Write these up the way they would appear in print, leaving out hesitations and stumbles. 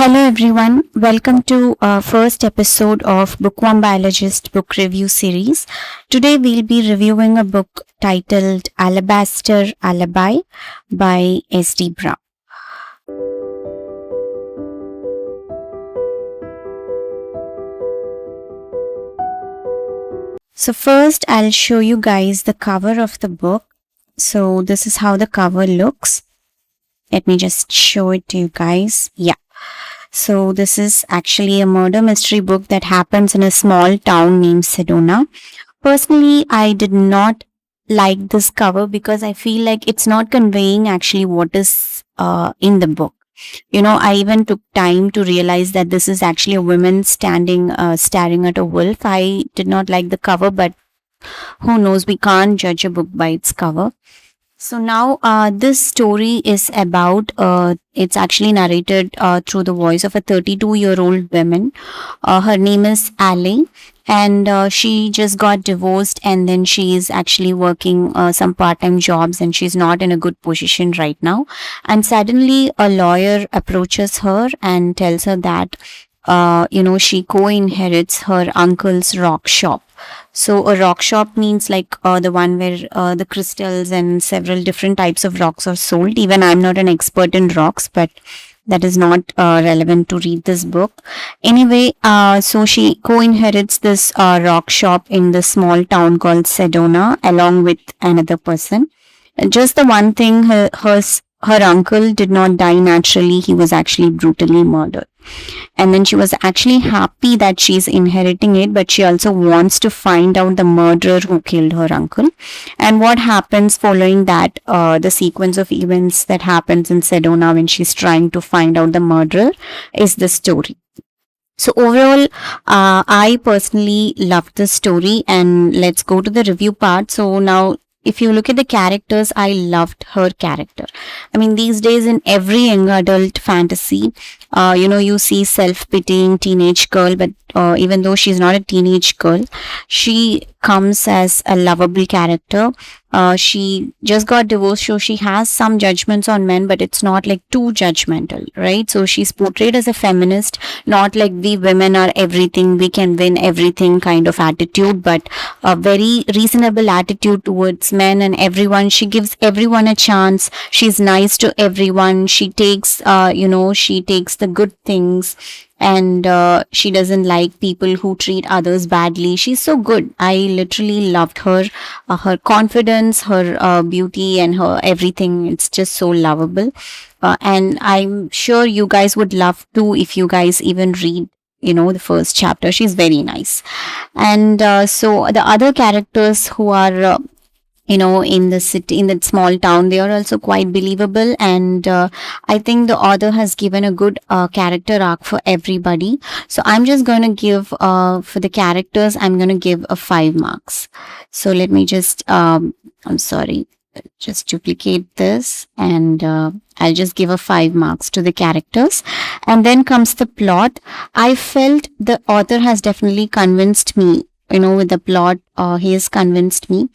Hello everyone, welcome to our first episode of Bookworm Biologist book review series. Today we'll be reviewing a book titled Alabaster Alibi by S.D. Brown. So first I'll show you guys the cover of the book. So this is how the cover looks. Let me just show it to you guys. Yeah. So this is actually a murder mystery book that happens in a small town named Sedona. Personally, I did not like this cover because I feel like it's not conveying actually what is in the book. I even took time to realize that this is actually a woman standing, staring at a wolf. I did not like the cover, but who knows, we can't judge a book by its cover. So now this story is about, it's actually narrated through the voice of a 32-year-old woman. Her name is Ali, and she just got divorced, and then she is actually working some part-time jobs, and she's not in a good position right now. And suddenly a lawyer approaches her and tells her that, she co-inherits her uncle's rock shop. So a rock shop means like the one where the crystals and several different types of rocks are sold. Even I'm not an expert in rocks, but that is not relevant to read this book. Anyway, so she co-inherits this rock shop in the small town called Sedona along with another person. Just the one thing, her uncle did not die naturally. He was actually brutally murdered. And then she was actually happy that she's inheriting it, but she also wants to find out the murderer who killed her uncle. And what happens following that, the sequence of events that happens in Sedona when she's trying to find out the murderer is the story. So overall, I personally loved the story, and let's go to the review part. So now, if you look at the characters, I loved her character. I mean, these days in every young adult fantasy, you see self-pitying teenage girl, but even though she's not a teenage girl, she comes as a lovable character. She just got divorced, so she has some judgments on men, but it's not like too judgmental, right? So she's portrayed as a feminist, not like we women are everything, we can win everything kind of attitude, but a very reasonable attitude towards men and everyone. She gives everyone a chance. She's nice to everyone. She takes, she takes the good things, and she doesn't like people who treat others badly. She's so good. I literally loved her, her confidence, her beauty, and her everything. It's just so lovable, and I'm sure you guys would love to if you guys even read the first chapter. She's very nice. And so the other characters who are in the city, in that small town, they are also quite believable, and I think the author has given a good character arc for everybody. So I'm just going to give for the characters, I'm going to give a 5 marks. So let me just just duplicate this, and I'll just give a 5 marks to the characters. And then comes the plot. I felt the author has definitely convinced me, with the plot. He has convinced me.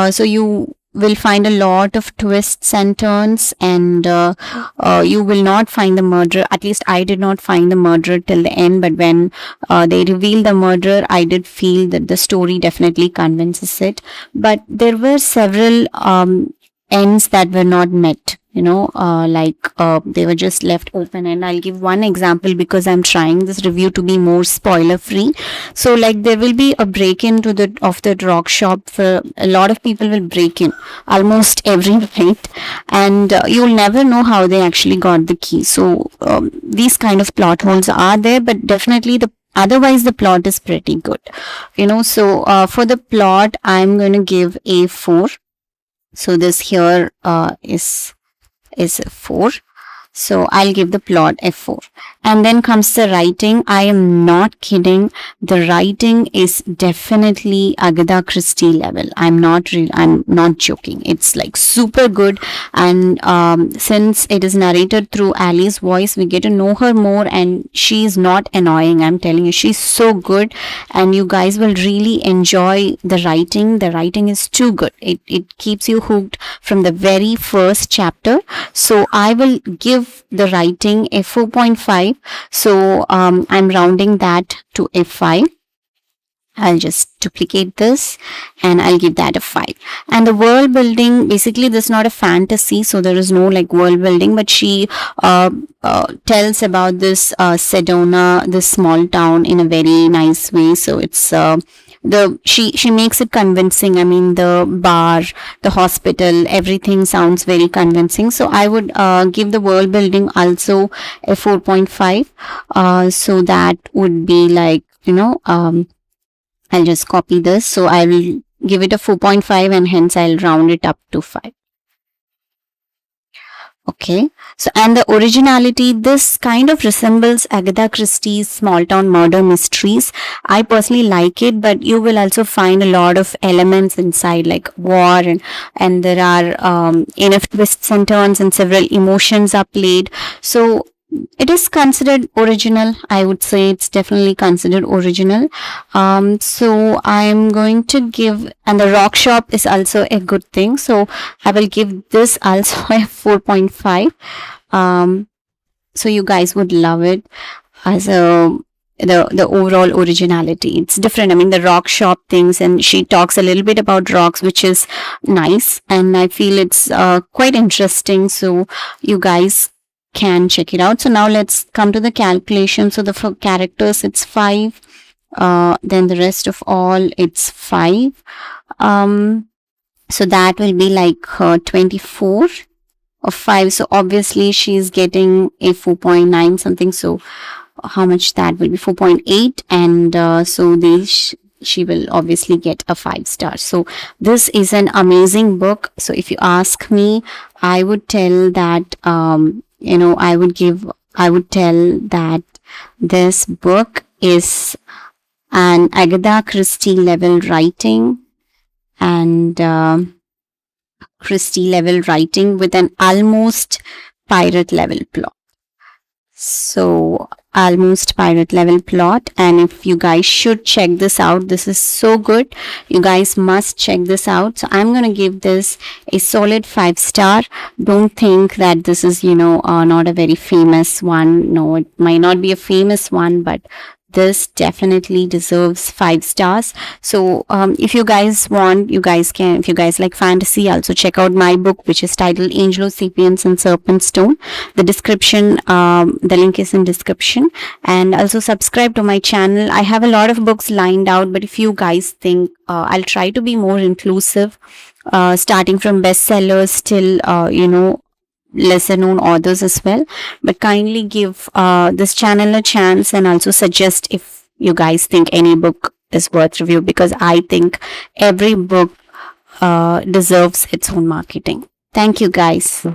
So you will find a lot of twists and turns, and you will not find the murderer. At least I did not find the murderer till the end, but when they revealed the murderer, I did feel that the story definitely convinces it. But there were several ends that were not met. They were just left open, and I'll give one example because I'm trying this review to be more spoiler free. So like there will be a break into the rock shop. For a lot of people will break in almost every night, and you'll never know how they actually got the key. So these kind of plot holes are there, but definitely otherwise the plot is pretty good. So for the plot, I'm going to give a 4. So this here is a 4. So I'll give the plot a 4. And then comes the writing. I am not kidding. The writing is definitely Agatha Christie level. I'm not joking. It's like super good. And since it is narrated through Ali's voice, we get to know her more, and she's not annoying. I'm telling you, she's so good, and you guys will really enjoy the writing. The writing is too good. It keeps you hooked from the very first chapter. So I will give give the writing a 4.5. So I'm rounding that to a 5. I'll just duplicate this and I'll give that a 5. And the world building, basically this is not a fantasy, so there is no like world building, but she tells about this Sedona, this small town, in a very nice way. So it's she makes it convincing. I mean, the bar, the hospital, everything sounds very convincing. So I would give the world building also a 4.5. So that would be like, I'll just copy this. So I will give it a 4.5 and hence I'll round it up to 5. Okay. So, and the originality, this kind of resembles Agatha Christie's small town murder mysteries. I personally like it, but you will also find a lot of elements inside, like war, and there are enough twists and turns, and several emotions are played. So it is considered original. I would say it's definitely considered original. So I'm going to give, and the rock shop is also a good thing. So I will give this also a 4.5. So you guys would love it as the overall originality. It's different. I mean, the rock shop things, and she talks a little bit about rocks, which is nice, and I feel it's quite interesting. So you guys can check it out. So now let's come to the calculation. So for characters it's 5, then the rest of all it's 5. So that will be like 24 of 5. So obviously she's getting a 4.9 something. So how much that will be? 4.8, and so she will obviously get a 5 star. So this is an amazing book. So if you ask me, I would tell that I would tell that this book is an Agatha Christie level writing, and Christie level writing with an almost pirate level plot. So almost pirate level plot, and if you guys should check this out, this is so good. You guys must check this out. So I'm gonna give this a solid 5 star. Don't think that this is not a very famous one. No, it might not be a famous one, but this definitely deserves 5 stars. So if you guys want, you guys can, if you guys like fantasy, also check out my book, which is titled Angelo, Sapiens and Serpent Stone. The description, the link is in description, and also subscribe to my channel. I have a lot of books lined out, but if you guys think I'll try to be more inclusive, starting from bestsellers till lesser known authors as well, but kindly give this channel a chance, and also suggest if you guys think any book is worth review, because I think every book deserves its own marketing. Thank you guys.